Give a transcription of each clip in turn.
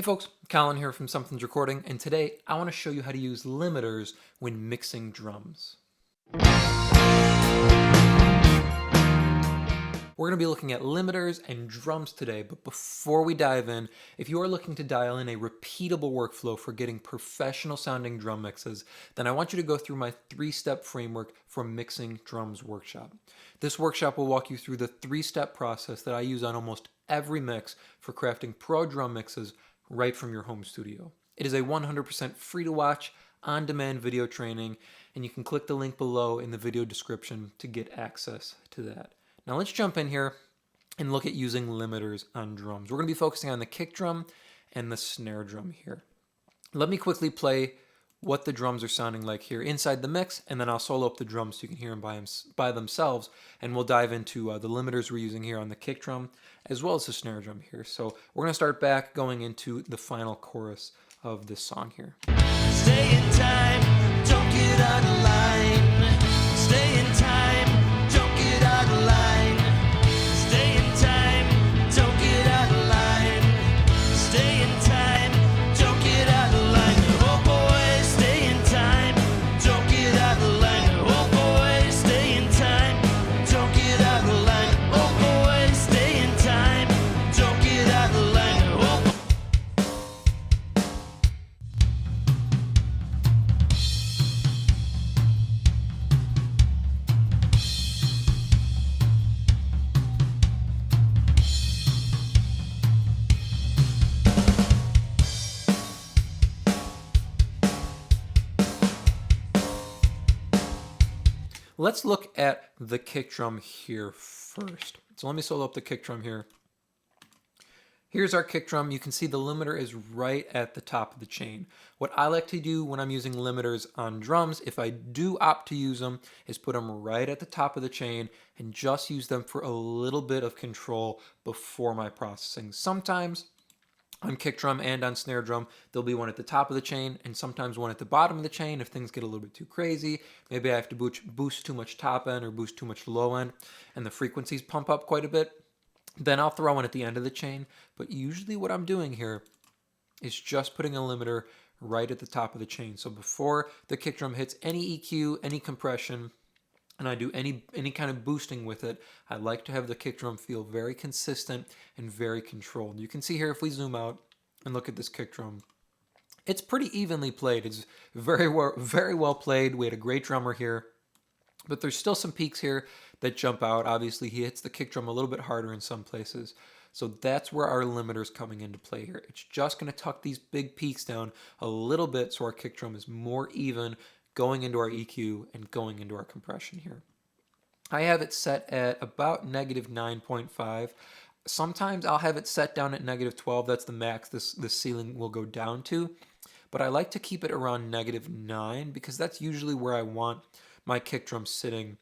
Hey folks, Colin here from Sumthins Recording, and today I want to show you how to use limiters when mixing drums. We're going to be looking at limiters and drums today, but before we dive in, if you are looking to dial in a repeatable workflow for getting professional sounding drum mixes, then I want you to go through my 3-step framework for mixing drums workshop. This workshop will walk you through the 3-step process that I use on almost every mix for crafting pro drum mixes right from your home studio. It is a 100% free to watch, on-demand video training, and you can click the link below in the video description to get access to that. Now let's jump in here and look at using limiters on drums. We're going to be focusing on the kick drum and the snare drum here. Let me quickly play what the drums are sounding like here inside the mix, and then I'll solo up the drums so you can hear them by themselves, and we'll dive into the limiters we're using here on the kick drum as well as the snare drum here. So we're going to start back going into the final chorus of this song here. Stay in time, don't get out of line. Stay in time, don't get out of line. Stay in time, don't get out of line. Stay in time, don't get out of line. Oh boy, stay in time, don't get out of line. Oh boy, stay in time, don't get out of line. Oh boy, stay in time, don't get out of line. Oh boy. Let's look at the kick drum here first. So let me solo up the kick drum here. Here's our kick drum. You can see the limiter is right at the top of the chain. What I like to do when I'm using limiters on drums, if I do opt to use them, is put them right at the top of the chain and just use them for a little bit of control before my processing. Sometimes on kick drum and on snare drum, there'll be one at the top of the chain and sometimes one at the bottom of the chain if things get a little bit too crazy. Maybe I have to boost too much top end or boost too much low end and the frequencies pump up quite a bit. Then I'll throw one at the end of the chain. But usually what I'm doing here is just putting a limiter right at the top of the chain. So before the kick drum hits any EQ, any compression, and I do any kind of boosting with it, I like to have the kick drum feel very consistent and very controlled. You can see here if we zoom out and look at this kick drum, it's pretty evenly played. It's very well played. We had a great drummer here, but there's still some peaks here that jump out. Obviously, he hits the kick drum a little bit harder in some places. So that's where our limiter is coming into play here. It's just going to tuck these big peaks down a little bit so our kick drum is more even going into our EQ and going into our compression here. I have it set at about -9.5. Sometimes I'll have it set down at -12. That's the max this ceiling will go down to. But I like to keep it around -9 because that's usually where I want my kick drum sitting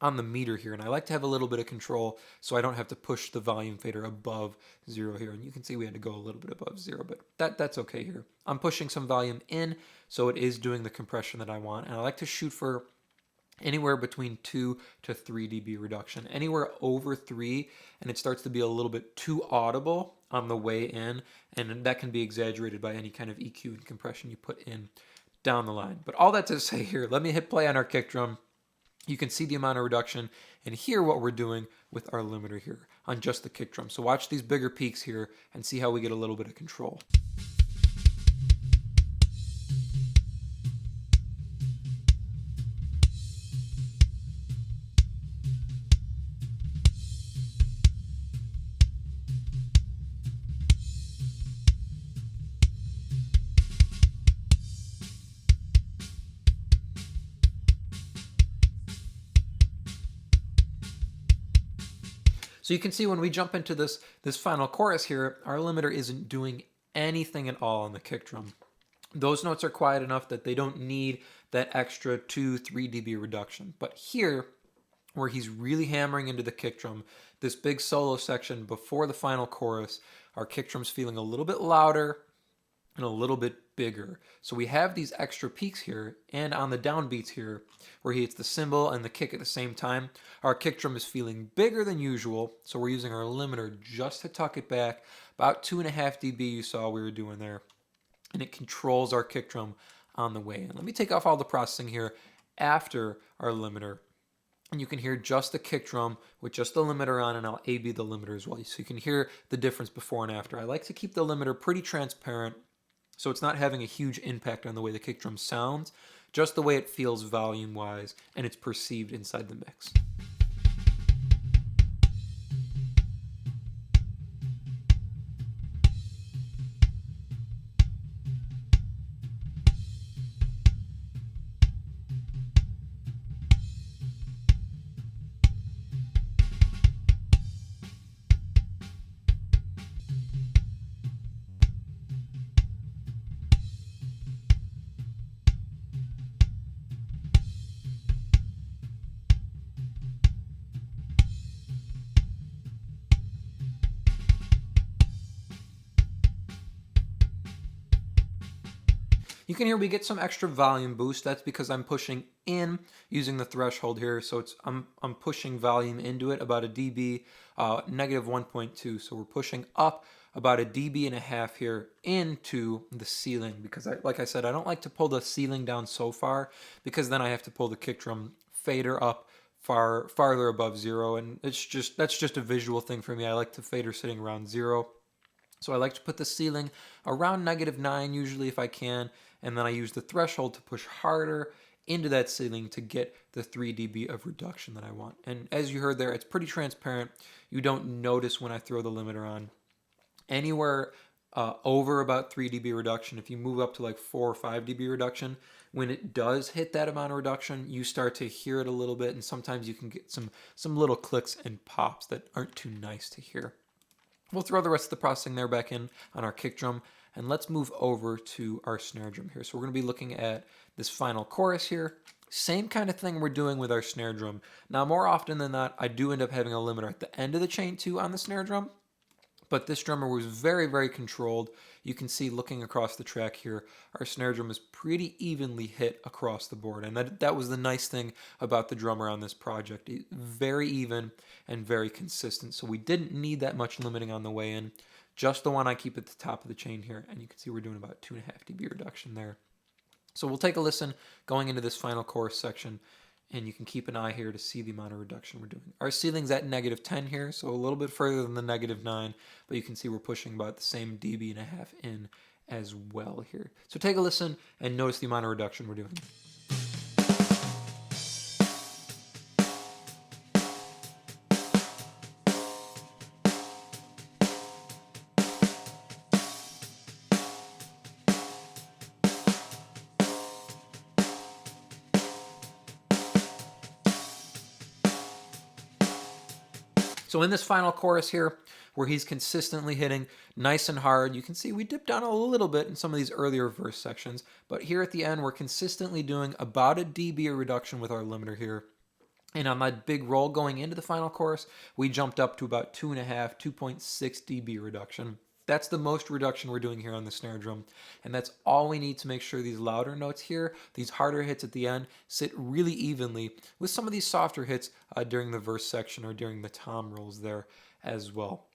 on the meter here, and I like to have a little bit of control so I don't have to push the volume fader above 0 here. And you can see we had to go a little bit above 0, but that's okay here. I'm pushing some volume in, so it is doing the compression that I want, and I like to shoot for anywhere between 2 to 3 dB reduction. Anywhere over 3, and it starts to be a little bit too audible on the way in, and that can be exaggerated by any kind of EQ and compression you put in down the line. But all that to say here, let me hit play on our kick drum. You can see the amount of reduction and hear what we're doing with our limiter here on just the kick drum. So watch these bigger peaks here and see how we get a little bit of control. So you can see when we jump into this final chorus here, our limiter isn't doing anything at all on the kick drum. Those notes are quiet enough that they don't need that extra 2-3 dB reduction. But here, where he's really hammering into the kick drum, this big solo section before the final chorus, our kick drum's feeling a little bit louder and a little bit bigger. So we have these extra peaks here, and on the downbeats here, where he hits the cymbal and the kick at the same time, our kick drum is feeling bigger than usual, so we're using our limiter just to tuck it back about 2.5 dB you saw we were doing there. And it controls our kick drum on the way in. Let me take off all the processing here after our limiter. And you can hear just the kick drum with just the limiter on, and I'll A-B the limiter as well. So you can hear the difference before and after. I like to keep the limiter pretty transparent so it's not having a huge impact on the way the kick drum sounds, just the way it feels volume-wise and it's perceived inside the mix. You can hear we get some extra volume boost. That's because I'm pushing in using the threshold here. So I'm pushing volume into it about a dB, negative 1.2. So we're pushing up about a dB and a half here into the ceiling because like I said, I don't like to pull the ceiling down so far because then I have to pull the kick drum fader up farther above zero, and that's just a visual thing for me. I like the fader sitting around zero. So I like to put the ceiling around -9 usually if I can, and then I use the threshold to push harder into that ceiling to get the 3 dB of reduction that I want. And as you heard there, it's pretty transparent. You don't notice when I throw the limiter on. Anywhere over about 3 dB reduction, if you move up to like 4 or 5 dB reduction, when it does hit that amount of reduction, you start to hear it a little bit, and sometimes you can get some little clicks and pops that aren't too nice to hear. We'll throw the rest of the processing there back in on our kick drum, and let's move over to our snare drum here. So we're going to be looking at this final chorus here. Same kind of thing we're doing with our snare drum. Now, more often than not, I do end up having a limiter at the end of the chain too on the snare drum, but this drummer was very, very controlled. You can see looking across the track here, our snare drum is pretty evenly hit across the board. And that was the nice thing about the drummer on this project. Very even and very consistent. So we didn't need that much limiting on the way in. Just the one I keep at the top of the chain here. And you can see we're doing about 2.5 dB reduction there. So we'll take a listen going into this final chorus section, and you can keep an eye here to see the amount of reduction we're doing. Our ceiling's at -10 here, so a little bit further than the -9, but you can see we're pushing about the same dB and a half in as well here. So take a listen and notice the amount of reduction we're doing. So in this final chorus here, where he's consistently hitting nice and hard, you can see we dipped down a little bit in some of these earlier verse sections, but here at the end, we're consistently doing about a dB reduction with our limiter here. And on that big roll going into the final chorus, we jumped up to about 2.5, 2.6 dB reduction. That's the most reduction we're doing here on the snare drum. And that's all we need to make sure these louder notes here, these harder hits at the end, sit really evenly with some of these softer hits during the verse section or during the tom rolls there as well.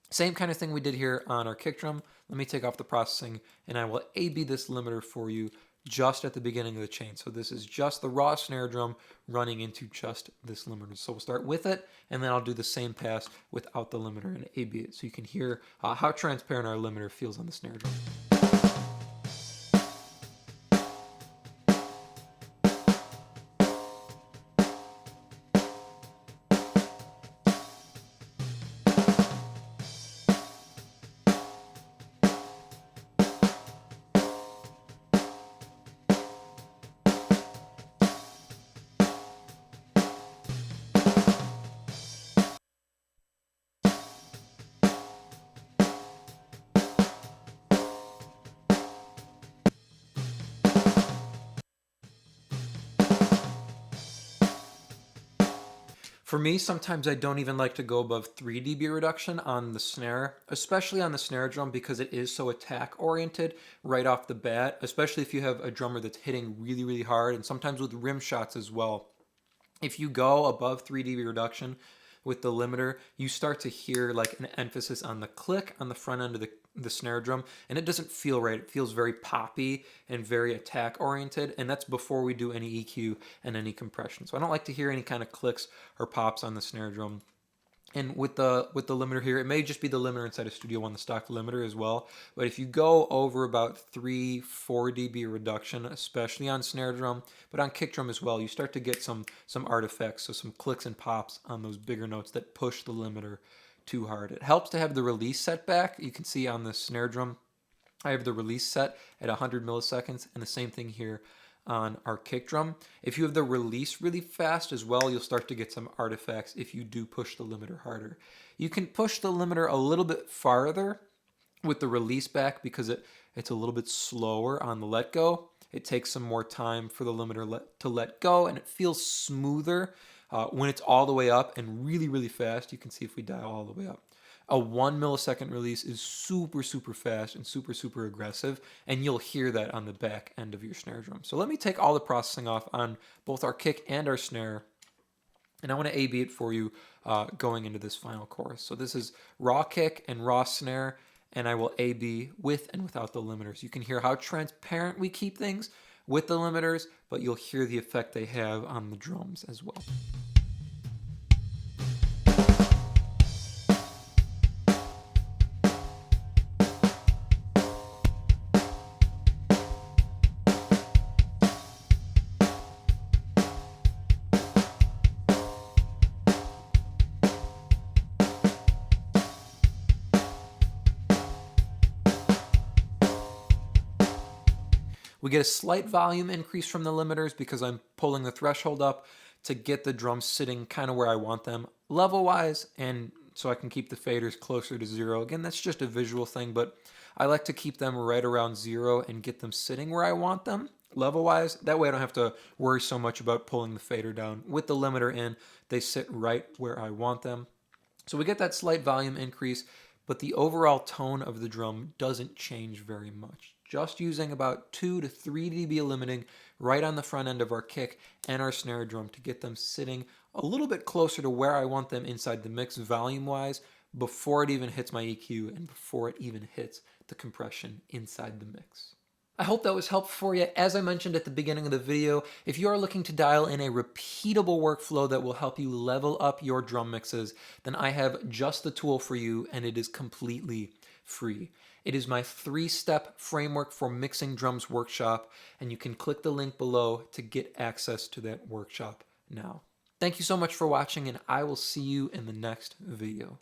Same kind of thing we did here on our kick drum. Let me take off the processing and I will A-B this limiter for you just at the beginning of the chain. So this is just the raw snare drum running into just this limiter. So we'll start with it, and then I'll do the same pass without the limiter and A-B it, so you can hear how transparent our limiter feels on the snare drum. For me, sometimes I don't even like to go above 3 dB reduction on the snare, especially on the snare drum because it is so attack oriented right off the bat, especially if you have a drummer that's hitting really, really hard, and sometimes with rim shots as well. If you go above 3 dB reduction, with the limiter, you start to hear like an emphasis on the click on the front end of the snare drum, and it doesn't feel right. It feels very poppy and very attack oriented, and that's before we do any EQ and any compression. So I don't like to hear any kind of clicks or pops on the snare drum. And with the limiter here, it may just be the limiter inside of Studio One, the stock limiter as well. But if you go over about 3-4 dB reduction, especially on snare drum, but on kick drum as well, you start to get some artifacts, so some clicks and pops on those bigger notes that push the limiter too hard. It helps to have the release set back. You can see on the snare drum, I have the release set at 100 milliseconds, and the same thing here on our kick drum. If you have the release really fast as well, you'll start to get some artifacts if you do push the limiter harder. You can push the limiter a little bit farther with the release back because it's a little bit slower on the let go. It takes some more time for the limiter to let go, and it feels smoother when it's all the way up and really, really fast. You can see if we dial all the way up. A 1 millisecond release is super, super fast and super, super aggressive, and you'll hear that on the back end of your snare drum. So let me take all the processing off on both our kick and our snare, and I want to A-B it for you going into this final chorus. So this is raw kick and raw snare, and I will A-B with and without the limiters. You can hear how transparent we keep things with the limiters, but you'll hear the effect they have on the drums as well. We get a slight volume increase from the limiters because I'm pulling the threshold up to get the drums sitting kind of where I want them level-wise, and so I can keep the faders closer to 0. Again, that's just a visual thing, but I like to keep them right around 0 and get them sitting where I want them level-wise. That way I don't have to worry so much about pulling the fader down. With the limiter in, they sit right where I want them. So we get that slight volume increase, but the overall tone of the drum doesn't change very much. Just using about 2 to 3 dB limiting right on the front end of our kick and our snare drum to get them sitting a little bit closer to where I want them inside the mix volume-wise before it even hits my EQ and before it even hits the compression inside the mix. I hope that was helpful for you. As I mentioned at the beginning of the video, if you are looking to dial in a repeatable workflow that will help you level up your drum mixes, then I have just the tool for you, and it is completely free. It is my 3-step framework for mixing drums workshop, and you can click the link below to get access to that workshop now. Thank you so much for watching, and I will see you in the next video.